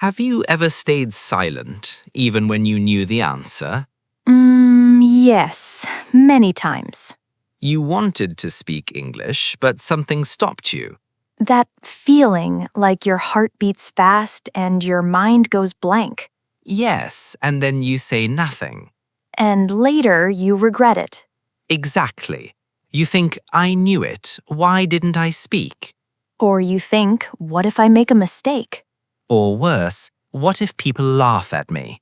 Have you ever stayed silent, even when you knew the answer? Yes, many times. You wanted to speak English, but something stopped you. That feeling like your heart beats fast and your mind goes blank. Yes, and then you say nothing. And later you regret it. Exactly. You think, I knew it, why didn't I speak? Or you think, what if I make a mistake? Or worse, what if people laugh at me?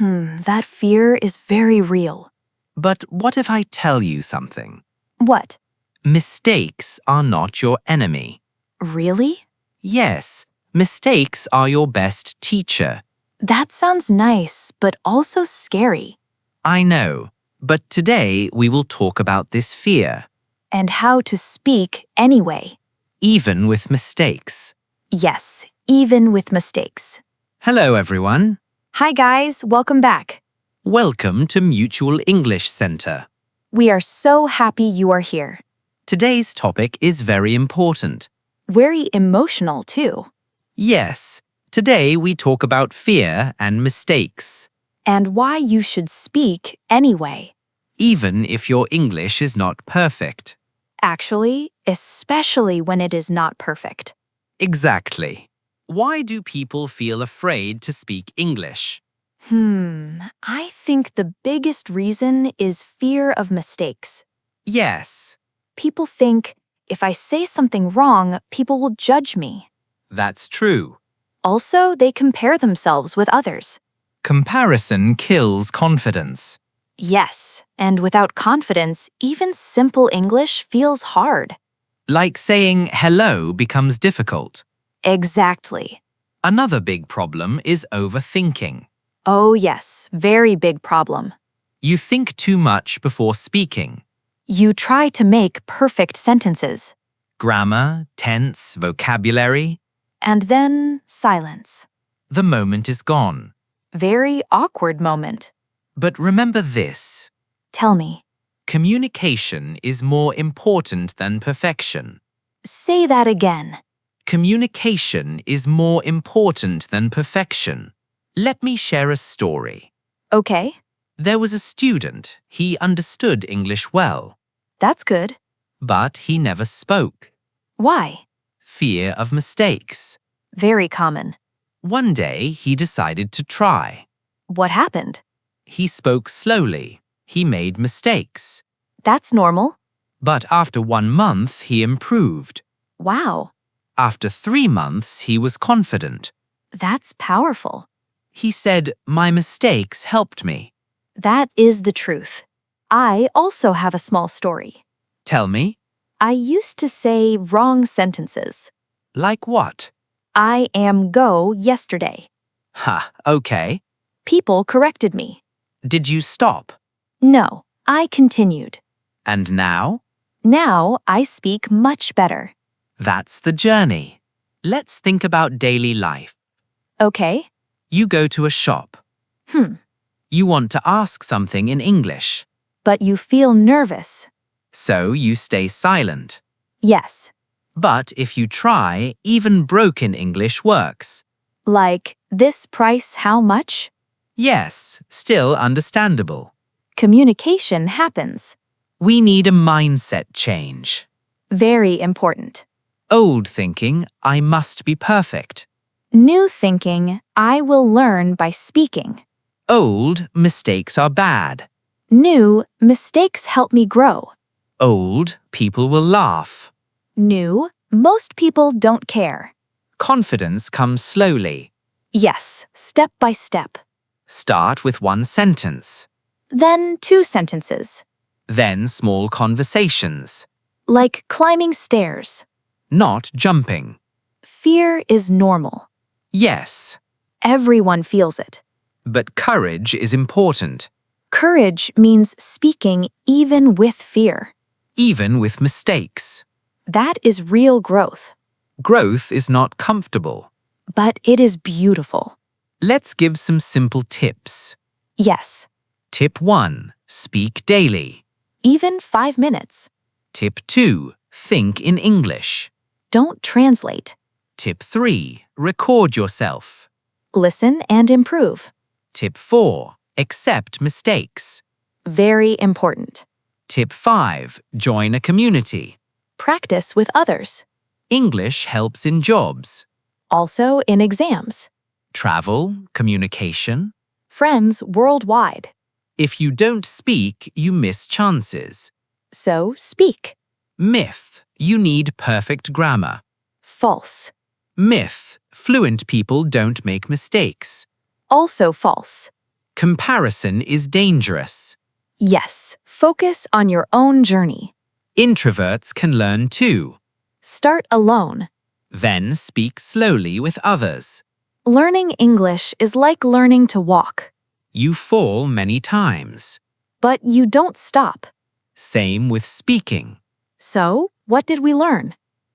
That fear is very real. But what if I tell you something? What? Mistakes are not your enemy. Really? Yes, mistakes are your best teacher. That sounds nice, but also scary. I know, but today we will talk about this fear, And how to speak anyway. even with mistakes. Yes, even with mistakes. Hello, everyone. Hi guys, welcome back. Welcome to Mutual English Center. We are so happy you are here. Today's topic is very important. Very emotional too. Yes, today we talk about fear and mistakes, And why you should speak anyway. even if your English is not perfect. Actually, especially when it is not perfect. Exactly. Why do people feel afraid to speak English? I think the biggest reason is fear of mistakes. Yes, People think, if I say something wrong, people will judge me. that's true. Also, they compare themselves with others. Comparison kills confidence. Yes, and without confidence, even simple English feels hard. Like saying hello becomes difficult. Exactly. Another big problem is overthinking. Oh yes, very big problem. You think too much before speaking. You try to make perfect sentences. Grammar, tense, vocabulary. And then silence. The moment is gone. Very awkward moment. But remember this. Tell me. Communication is more important than perfection. Say that again. Communication is more important than perfection. Let me share a story. Okay, There was a student. He understood English well, that's good. but he never spoke. Why? Fear of mistakes. Very common. One day, he decided to try. What happened? He spoke slowly. He made mistakes. That's normal. But after 1 month, he improved. Wow, After 3 months, he was confident. that's powerful. He said, "My mistakes helped me." That is the truth. I also have a small story. Tell me, I used to say wrong sentences. like what? I am go yesterday. Ha, okay. People corrected me. Did you stop? No, I continued. And now? Now I speak much better. That's the journey. Let's think about daily life. Okay? You go to a shop. You want to ask something in English, But you feel nervous. so you stay silent. Yes. But if you try, even broken English works. Like, this price how much? Yes, still understandable. Communication happens. We need a mindset change. Very important. Old thinking, I must be perfect. New thinking, I will learn by speaking. Old, mistakes are bad. New, mistakes help me grow. Old, people will laugh. New, most people don't care. Confidence comes slowly. Yes, step by step. Start with 1 sentence, Then 2 sentences. then small conversations, Like climbing stairs. not jumping. Fear is normal. Yes, Everyone feels it. but courage is important, Courage means speaking even with fear. even with mistakes. That is real growth. Growth is not comfortable. But it is beautiful. Let's give some simple tips. Yes, Tip 1. Speak daily. even 5 minutes. Tip 2. Think in English. Don't translate. Tip 3. Record yourself. Listen and improve. Tip 4. Accept mistakes. Very important. Tip 5. Join a community. Practice with others. English helps in jobs, Also in exams. travel, communication. Friends worldwide. If you don't speak, you miss chances. So speak. Myth. You need perfect grammar. False. Myth. Fluent people don't make mistakes. Also false. Comparison is dangerous. Yes, focus on your own journey. Introverts can learn too. Start alone. Then speak slowly with others. Learning English is like learning to walk, You fall many times. but you don't stop. Same with speaking. So, what did we learn?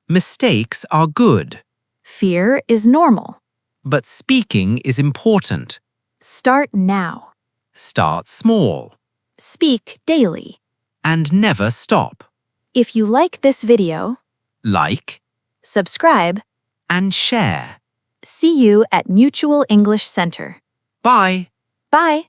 Mistakes are good, Fear is normal. but speaking is important. Start now. Start small Speak daily. and never stop. If you like this video, Like subscribe. and share. See you at Mutual English Center. Bye. Bye.